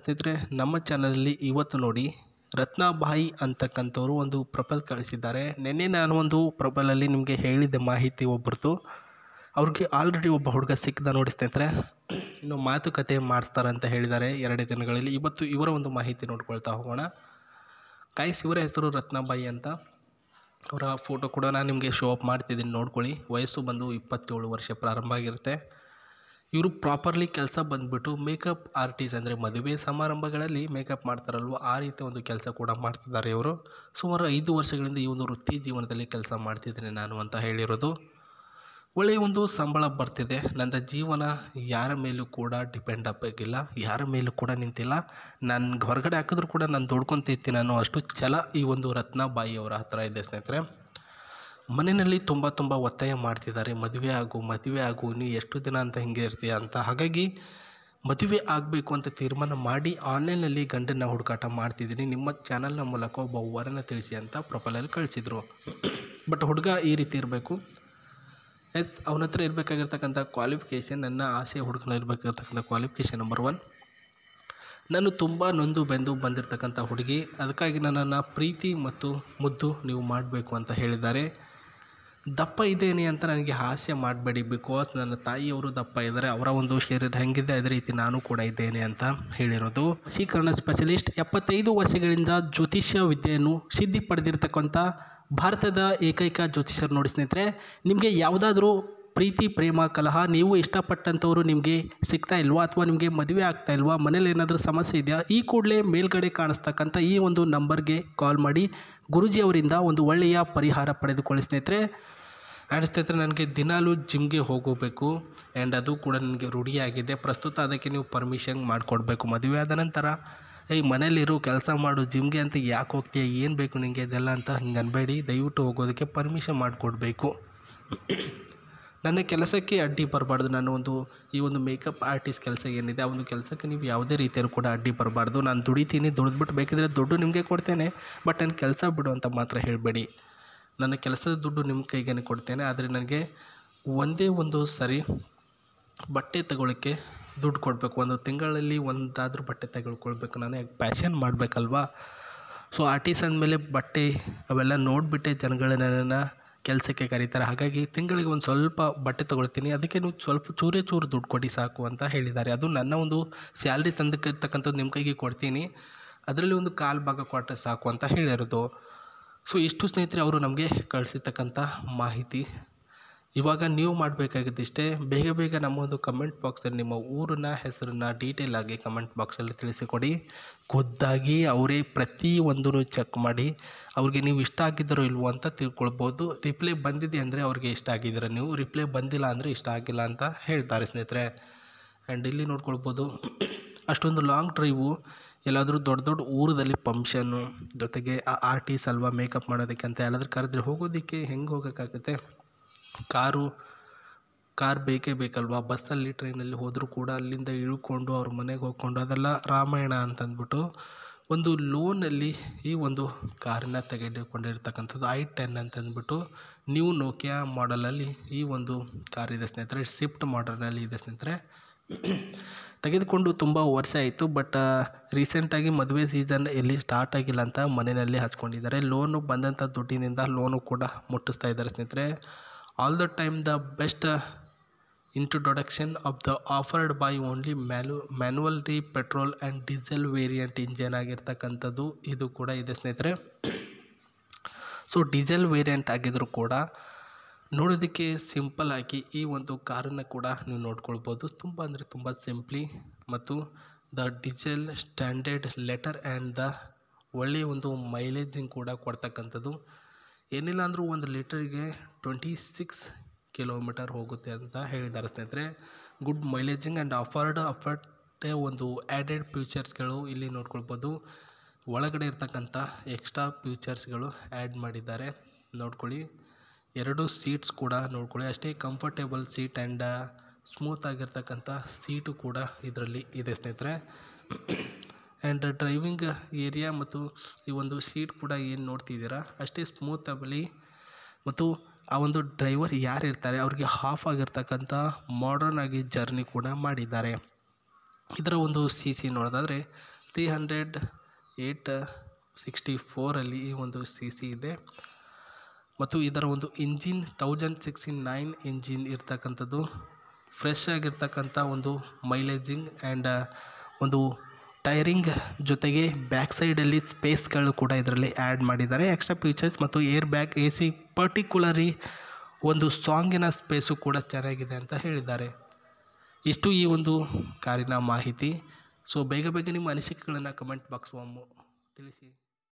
ಸ್ನೇಹಿತರೆ, ನಮ್ಮ ಚಾನಲಲ್ಲಿ ಇವತ್ತು ನೋಡಿ ರತ್ನಾಬಾಯಿ ಅಂತಕ್ಕಂಥವ್ರು ಒಂದು ಪ್ರೊಫೈಲ್ ಕಳಿಸಿದ್ದಾರೆ. ನಿನ್ನೆ ನಾನು ಒಂದು ಪ್ರೊಫೈಲಲ್ಲಿ ನಿಮಗೆ ಹೇಳಿದ್ದೆ ಮಾಹಿತಿ ಒಬ್ಬರದು. ಅವ್ರಿಗೆ ಆಲ್ರೆಡಿ ಒಬ್ಬ ಹುಡುಗ ಸಿಕ್ಕಿದ ನೋಡಿ ಸ್ನೇಹಿತರೆ. ಇನ್ನು ಮಾತುಕತೆ ಮಾಡಿಸ್ತಾರೆ ಅಂತ ಹೇಳಿದ್ದಾರೆ 2 ದಿನಗಳಲ್ಲಿ. ಇವತ್ತು ಇವರ ಒಂದು ಮಾಹಿತಿ ನೋಡ್ಕೊಳ್ತಾ ಹೋಗೋಣ. ಕಾಯ್ಸ್, ಇವರ ಹೆಸರು ರತ್ನಾಬಾಯಿ ಅಂತ. ಅವರ ಫೋಟೋ ಕೂಡ ನಾನು ನಿಮಗೆ ಶೋ ಅಪ್ ಮಾಡ್ತಿದ್ದೀನಿ, ನೋಡ್ಕೊಳ್ಳಿ. ವಯಸ್ಸು ಬಂದು 27 ವರ್ಷ ಪ್ರಾರಂಭ ಆಗಿರುತ್ತೆ. ಇವರು ಪ್ರಾಪರ್ಲಿ ಕೆಲಸ ಬಂದುಬಿಟ್ಟು ಮೇಕಪ್ ಆರ್ಟಿಸ್ಟ್, ಅಂದರೆ ಮದುವೆ ಸಮಾರಂಭಗಳಲ್ಲಿ ಮೇಕಪ್ ಮಾಡ್ತಾರಲ್ವ, ಆ ರೀತಿ ಒಂದು ಕೆಲಸ ಕೂಡ ಮಾಡ್ತಿದ್ದಾರೆ ಇವರು. ಸುಮಾರು 5 ವರ್ಷಗಳಿಂದ ಈ ಒಂದು ವೃತ್ತಿ ಜೀವನದಲ್ಲಿ ಕೆಲಸ ಮಾಡ್ತಿದ್ದೀನಿ ನಾನು ಅಂತ ಹೇಳಿರೋದು. ಒಳ್ಳೆಯ ಒಂದು ಸಂಬಳ ಬರ್ತಿದೆ. ನನ್ನ ಜೀವನ ಯಾರ ಮೇಲೂ ಕೂಡ ಡಿಪೆಂಡ್ ಆಗಬೇಕಿಲ್ಲ, ಯಾರ ಮೇಲೂ ಕೂಡ ನಿಂತಿಲ್ಲ. ನಾನು ಹೊರಗಡೆ ಹಾಕಿದ್ರು ಕೂಡ ನಾನು ದುಡ್ಕೊತಿರ್ತೀನಿ ನಾನು ಅಷ್ಟು ಛಲ ಈ ಒಂದು ರತ್ನಾಬಾಯಿ ಅವರ ಹತ್ರ ಇದೆ ಸ್ನೇಹಿತರೆ. ಮನೆಯಲ್ಲಿ ತುಂಬ ಒತ್ತಾಯ ಮಾಡ್ತಿದ್ದಾರೆ, ಮದುವೆ ಆಗು, ನೀ ಎಷ್ಟು ದಿನ ಅಂತ ಹಿಂಗೆ ಇರ್ತೀಯ ಅಂತ. ಹಾಗಾಗಿ ಮದುವೆ ಆಗಬೇಕು ಅಂತ ತೀರ್ಮಾನ ಮಾಡಿ ಆನ್ಲೈನಲ್ಲಿ ಗಂಡನ ಹುಡುಕಾಟ ಮಾಡ್ತಿದ್ದೀನಿ, ನಿಮ್ಮ ಚಾನಲ್ನ ಮೂಲಕ ಒಬ್ಬ ವರನ ತಿಳಿಸಿ ಅಂತ ಪ್ರೊಫೈಲಲ್ಲಿ ಕಳಿಸಿದರು. ಬಟ್ ಹುಡುಗ ಈ ರೀತಿ ಇರಬೇಕು. ಅವನ ಹತ್ರ ಇರಬೇಕಾಗಿರ್ತಕ್ಕಂಥ ಕ್ವಾಲಿಫಿಕೇಷನ್, ನನ್ನ ಆಸೆ ಹುಡುಗನ ಇರಬೇಕಾಗಿರ್ತಕ್ಕಂಥ ಕ್ವಾಲಿಫಿಕೇಷನ್ ನಂಬರ್ 1, ನಾನು ತುಂಬ ನೊಂದು ಬೆಂದು ಬಂದಿರತಕ್ಕಂಥ ಹುಡುಗಿ, ಅದಕ್ಕಾಗಿ ನನ್ನನ್ನು ಪ್ರೀತಿ ಮತ್ತು ಮುದ್ದು ನೀವು ಮಾಡಬೇಕು ಅಂತ ಹೇಳಿದ್ದಾರೆ. ದಪ್ಪ ಇದ್ದೇನೆ ಅಂತ ನನಗೆ ಹಾಸ್ಯ ಮಾಡಬೇಡಿ, ಬಿಕಾಸ್ ನನ್ನ ತಾಯಿಯವರು ದಪ್ಪ ಇದ್ದಾರೆ, ಅವರ ಒಂದು ಶರೀರ ಹೆಂಗಿದೆ ಅದೇ ರೀತಿ ನಾನು ಕೂಡ ಇದ್ದೇನೆ ಅಂತ ಹೇಳಿರೋದು. ವಶೀಕರಣ ಸ್ಪೆಷಲಿಸ್ಟ್, 75 ವರ್ಷಗಳಿಂದ ಜ್ಯೋತಿಷ್ಯ ವಿದ್ಯೆಯನ್ನು ಸಿದ್ಧಿ ಪಡೆದಿರತಕ್ಕಂಥ ಭಾರತದ ಏಕೈಕ ಜ್ಯೋತಿಷ್ಯರು ನೋಡಿ ಸ್ನೇಹಿತರೆ. ನಿಮಗೆ ಯಾವುದಾದ್ರೂ ಪ್ರೀತಿ ಪ್ರೇಮ ಕಲಹ, ನೀವು ಇಷ್ಟಪಟ್ಟಂಥವ್ರು ನಿಮಗೆ ಸಿಗ್ತಾ ಇಲ್ವಾ, ಅಥವಾ ನಿಮಗೆ ಮದುವೆ ಆಗ್ತಾ ಇಲ್ವಾ, ಮನೇಲಿ ಏನಾದರೂ ಸಮಸ್ಯೆ ಇದೆಯಾ, ಈ ಕೂಡಲೇ ಮೇಲ್ಗಡೆ ಕಾಣಿಸ್ತಕ್ಕಂಥ ಈ ಒಂದು ನಂಬರ್ಗೆ ಕಾಲ್ ಮಾಡಿ ಗುರೂಜಿ ಅವರಿಂದ ಒಂದು ಒಳ್ಳೆಯ ಪರಿಹಾರ ಪಡೆದುಕೊಳ್ಳಿ ಸ್ನೇಹಿತರೆ. ಆ್ಯಂಡ್ ಸ್ನೇಹಿತರೆ, ನನಗೆ ದಿನಾಲೂ ಜಿಮ್ಗೆ ಹೋಗಬೇಕು ಆ್ಯಂಡ್ ಅದು ಕೂಡ ನನಗೆ ರೂಢಿಯಾಗಿದೆ. ಪ್ರಸ್ತುತ ಅದಕ್ಕೆ ನೀವು ಪರ್ಮಿಷನ್ ಮಾಡಿಕೊಡ್ಬೇಕು. ಮದುವೆ ಆದ ನಂತರ ಮನೇಲಿರು, ಕೆಲಸ ಮಾಡು, ಜಿಮ್ಗೆ ಅಂತ ಯಾಕೆ ಹೋಗ್ತೀಯ, ಏನು ಬೇಕು ನಿನಗೆ ಇದೆಲ್ಲ ಅಂತ ಹಿಂಗೆ ಅನ್ಬೇಡಿ. ದಯವಿಟ್ಟು ಹೋಗೋದಕ್ಕೆ ಪರ್ಮಿಷನ್ ಮಾಡಿಕೊಡ್ಬೇಕು. ನನ್ನ ಕೆಲಸಕ್ಕೆ ಅಡ್ಡಿ ಬರಬಾರ್ದು. ಈ ಒಂದು ಮೇಕಪ್ ಆರ್ಟಿಸ್ಟ್ ಕೆಲಸ ಏನಿದೆ, ಆ ಒಂದು ಕೆಲಸಕ್ಕೆ ನೀವು ಯಾವುದೇ ರೀತಿಯಲ್ಲೂ ಕೂಡ ಅಡ್ಡಿ ಬರಬಾರ್ದು. ನಾನು ದುಡಿತೀನಿ, ದುಡಿದ್ಬಿಟ್ಟು ಬೇಕಿದ್ರೆ ದುಡ್ಡು ನಿಮಗೆ ಕೊಡ್ತೇನೆ, ಬಟ್ ನನ್ನ ಕೆಲಸ ಬಿಡು ಅಂತ ಮಾತ್ರ ಹೇಳಬೇಡಿ. ನನ್ನ ಕೆಲಸದ ದುಡ್ಡು ನಿಮ್ಮ ಕೈಗೇ ಕೊಡ್ತೇನೆ, ಆದರೆ ನನಗೆ ಒಂದೇ ಒಂದು ಸರಿ ಬಟ್ಟೆ ತಗೊಳ್ಳೋಕ್ಕೆ ದುಡ್ಡು ಕೊಡಬೇಕು. ಒಂದು ತಿಂಗಳಲ್ಲಿ ಒಂದಾದರೂ ಬಟ್ಟೆ ತೆಗೆದುಕೊಳ್ಬೇಕು. ನಾನು ಪ್ಯಾಷನ್ ಮಾಡಬೇಕಲ್ವಾ. ಸೊ ಆರ್ಟಿಸ್ಟ್ ಅಂದಮೇಲೆ ಬಟ್ಟೆ ಅವೆಲ್ಲ ನೋಡಿಬಿಟ್ಟೆ ಜನಗಳು ನನ್ನನ್ನು ಕೆಲಸಕ್ಕೆ ಕರೀತಾರೆ. ಹಾಗಾಗಿ ತಿಂಗಳಿಗೆ ಒಂದು ಸ್ವಲ್ಪ ಬಟ್ಟೆ ತೊಗೊಳ್ತೀನಿ, ಅದಕ್ಕೆ ನೀವು ಸ್ವಲ್ಪ ಚೂರೇ ದುಡ್ಡು ಕೊಡಿ ಸಾಕು ಅಂತ ಹೇಳಿದ್ದಾರೆ. ಅದು ನನ್ನ ಒಂದು ಸ್ಯಾಲ್ರಿ ತಂದಿರ್ತಕ್ಕಂಥದ್ದು ನಿಮ್ಮ ಕೈಗೆ ಕೊಡ್ತೀನಿ, ಅದರಲ್ಲಿ ಒಂದು 1/4 ಭಾಗ ಕೊಟ್ಟರೆ ಸಾಕು ಅಂತ ಹೇಳಿರೋದು. ಸೊ ಇಷ್ಟು ಸ್ನೇಹಿತರೆ ಅವರು ನಮಗೆ ಕಳಿಸಿರ್ತಕ್ಕಂಥ ಮಾಹಿತಿ. ಇವಾಗ ನೀವು ಮಾಡಬೇಕಾಗಿದ್ದಿಷ್ಟೇ, ಬೇಗ ನಮ್ಮ ಒಂದು ಕಮೆಂಟ್ ಬಾಕ್ಸಲ್ಲಿ ನಿಮ್ಮ ಊರಿನ ಹೆಸರನ್ನ ಡೀಟೇಲ್ ಆಗಿ ಕಮೆಂಟ್ ಬಾಕ್ಸಲ್ಲಿ ತಿಳಿಸಿಕೊಡಿ. ಖುದ್ದಾಗಿ ಅವರೇ ಪ್ರತಿಯೊಂದನ್ನು ಚೆಕ್ ಮಾಡಿ ಅವ್ರಿಗೆ ನೀವು ಇಷ್ಟ ಆಗಿದ್ದರೋ ಇಲ್ವೋ ಅಂತ ತಿಳ್ಕೊಳ್ಬೋದು. ರಿಪ್ಲೈ ಬಂದಿದೆ ಅಂದರೆ ಅವ್ರಿಗೆ ಇಷ್ಟ ಆಗಿದ್ದೀರ ನೀವು, ರಿಪ್ಲೈ ಬಂದಿಲ್ಲ ಅಂದರೆ ಇಷ್ಟ ಆಗಿಲ್ಲ ಅಂತ ಹೇಳ್ತಾರೆ ಸ್ನೇಹಿತರೆ. ಆ್ಯಂಡ್ ಇಲ್ಲಿ ನೋಡ್ಕೊಳ್ಬೋದು, ಅಷ್ಟೊಂದು ಲಾಂಗ್ ಡ್ರೈವು, ಎಲ್ಲಾದರೂ ದೊಡ್ಡ ಊರಲ್ಲಿ ಫಂಕ್ಷನ್ನು, ಜೊತೆಗೆ ಆ ಆರ್ಟಿಸ್ಟ್ ಅಲ್ವಾ ಮೇಕಪ್ ಮಾಡೋದಕ್ಕೆ ಅಂತ ಎಲ್ಲಾದರೂ ಕರೆದ್ರೆ ಹೋಗೋದಕ್ಕೆ ಹೆಂಗೆ ಹೋಗೋಕ್ಕಾಗುತ್ತೆ. ಕಾರ್ ಬೇಕೇ ಬೇಕಲ್ವಾ. ಬಸ್ಸಲ್ಲಿ ಟ್ರೈನಲ್ಲಿ ಹೋದರೂ ಕೂಡ ಅಲ್ಲಿಂದ ಇಳ್ಕೊಂಡು ಅವ್ರ ಮನೆಗೆ ಹೋಗ್ಕೊಂಡು ಅದೆಲ್ಲ ರಾಮಾಯಣ ಅಂತಂದ್ಬಿಟ್ಟು ಒಂದು ಲೋನಲ್ಲಿ ಈ ಒಂದು ಕಾರನ್ನ ತೆಗೆದುಕೊಂಡಿರ್ತಕ್ಕಂಥದ್ದು i10 ಅಂತಂದ್ಬಿಟ್ಟು ನ್ಯೂ ನೋಕಿಯಾ ಮಾಡಲಲ್ಲಿ ಈ ಒಂದು ಕಾರ್ ಇದೆ ಸ್ನೇಹಿತರೆ. ಸ್ವಿಫ್ಟ್ ಮಾಡಲ್ನಲ್ಲಿ ಇದೆ ಸ್ನೇಹಿತರೆ. ತೆಗೆದುಕೊಂಡು ತುಂಬ ವರ್ಷ ಆಯಿತು, ಬಟ್ ರೀಸೆಂಟಾಗಿ ಮದುವೆ ಸೀಸನ್ ಎಲ್ಲಿ ಸ್ಟಾರ್ಟ್ ಆಗಿಲ್ಲ ಅಂತ ಮನೆಯಲ್ಲಿ ಹಚ್ಕೊಂಡಿದ್ದಾರೆ. ಲೋನು ಬಂದಂಥ ದುಡ್ಡಿನಿಂದ ಲೋನು ಕೂಡ ಮುಟ್ಟಿಸ್ತಾ ಇದ್ದಾರೆ ಸ್ನೇಹಿತರೆ. All the time the best introduction of the offered by only manual petrol and diesel variant engine ಆಗಿರ್ತಕ್ಕಂಥದ್ದು ಇದು ಕೂಡ ಇದೆ ಸ್ನೇಹಿತರೆ. ಸೊ ಡೀಸೆಲ್ ವೇರಿಯಂಟ್ ಆಗಿದ್ದರೂ ಕೂಡ ನೋಡೋದಕ್ಕೆ ಸಿಂಪಲ್ ಆಗಿ ಈ ಒಂದು ಕಾರನ್ನು ಕೂಡ ನೀವು ನೋಡ್ಕೊಳ್ಬೋದು. ತುಂಬ ಸಿಂಪ್ಲಿ ಮತ್ತು the diesel standard letter and the ಒಳ್ಳೆಯ ಒಂದು ಮೈಲೇಜಿಂಗ್ ಕೂಡ ಕೊಡ್ತಕ್ಕಂಥದ್ದು. ಏನಿಲ್ಲ ಅಂದರೂ 1 ಲೀಟರಿಗೆ 26 ಕಿಲೋಮೀಟರ್ ಹೋಗುತ್ತೆ ಅಂತ ಹೇಳಿದ್ದಾರೆ ಸ್ನೇಹಿತರೆ. ಗುಡ್ ಮೈಲೇಜಿಂಗ್ ಆ್ಯಂಡ್ ಅಫರ್ಟೇ ಒಂದು ಆ್ಯಡೆಡ್ ಫ್ಯೂಚರ್ಸ್ಗಳು ಇಲ್ಲಿ ನೋಡ್ಕೊಳ್ಬೋದು. ಒಳಗಡೆ ಇರ್ತಕ್ಕಂಥ ಎಕ್ಸ್ಟ್ರಾ ಫ್ಯೂಚರ್ಸ್ಗಳು ಆ್ಯಡ್ ಮಾಡಿದ್ದಾರೆ, ನೋಡ್ಕೊಳ್ಳಿ. 2 ಸೀಟ್ಸ್ ಕೂಡ ನೋಡ್ಕೊಳ್ಳಿ, ಅಷ್ಟೇ ಕಂಫರ್ಟೇಬಲ್ ಸೀಟ್ ಆ್ಯಂಡ್ ಸ್ಮೂತ್ ಆಗಿರ್ತಕ್ಕಂಥ ಸೀಟು ಕೂಡ ಇದರಲ್ಲಿ ಇದೆ ಸ್ನೇಹಿತರೆ. ಆ್ಯಂಡ್ ಡ್ರೈವಿಂಗ್ ಏರಿಯಾ ಮತ್ತು ಈ ಒಂದು ಸೀಟ್ ಕೂಡ ಏನು ನೋಡ್ತಿದ್ದೀರಾ ಅಷ್ಟೇ ಸ್ಮೂತಬಲಿ, ಮತ್ತು ಆ ಒಂದು ಡ್ರೈವರ್ ಯಾರು ಇರ್ತಾರೆ ಅವ್ರಿಗೆ ಹಾಫ್ ಆಗಿರ್ತಕ್ಕಂಥ ಮಾಡರ್ನ್ ಆಗಿ ಜರ್ನಿ ಕೂಡ ಮಾಡಿದ್ದಾರೆ. ಇದರ ಒಂದು ಸಿ ಸಿ ನೋಡೋದಾದರೆ 300/864 ಈ ಒಂದು ಸಿ ಸಿ ಇದೆ. ಮತ್ತು ಇದರ ಒಂದು ಇಂಜಿನ್ 1069 ಇಂಜಿನ್ ಇರ್ತಕ್ಕಂಥದ್ದು. ಫ್ರೆಶ್ ಆಗಿರ್ತಕ್ಕಂಥ ಒಂದು ಮೈಲೇಜಿಂಗ್ ಆ್ಯಂಡ್ ಒಂದು ಟೈರಿಂಗ್ ಜೊತೆಗೆ ಬ್ಯಾಕ್ ಸೈಡಲ್ಲಿ ಸ್ಪೇಸ್ಗಳು ಕೂಡ ಇದರಲ್ಲಿ ಆ್ಯಡ್ ಮಾಡಿದ್ದಾರೆ. ಎಕ್ಸ್ಟ್ರಾ ಫೀಚರ್ಸ್ ಮತ್ತು air bag, A C, particularly ಒಂದು ಸಾಂಗಿನ ಸ್ಪೇಸು ಕೂಡ ಚೆನ್ನಾಗಿದೆ ಅಂತ ಹೇಳಿದ್ದಾರೆ. ಇಷ್ಟು ಈ ಒಂದು ಕಾರಿನ ಮಾಹಿತಿ. ಸೊ ಬೇಗ ನಿಮ್ಮ ಅನಿಸಿಕೆಗಳನ್ನು ಕಮೆಂಟ್ ಬಾಕ್ಸ್ ತಿಳಿಸಿ.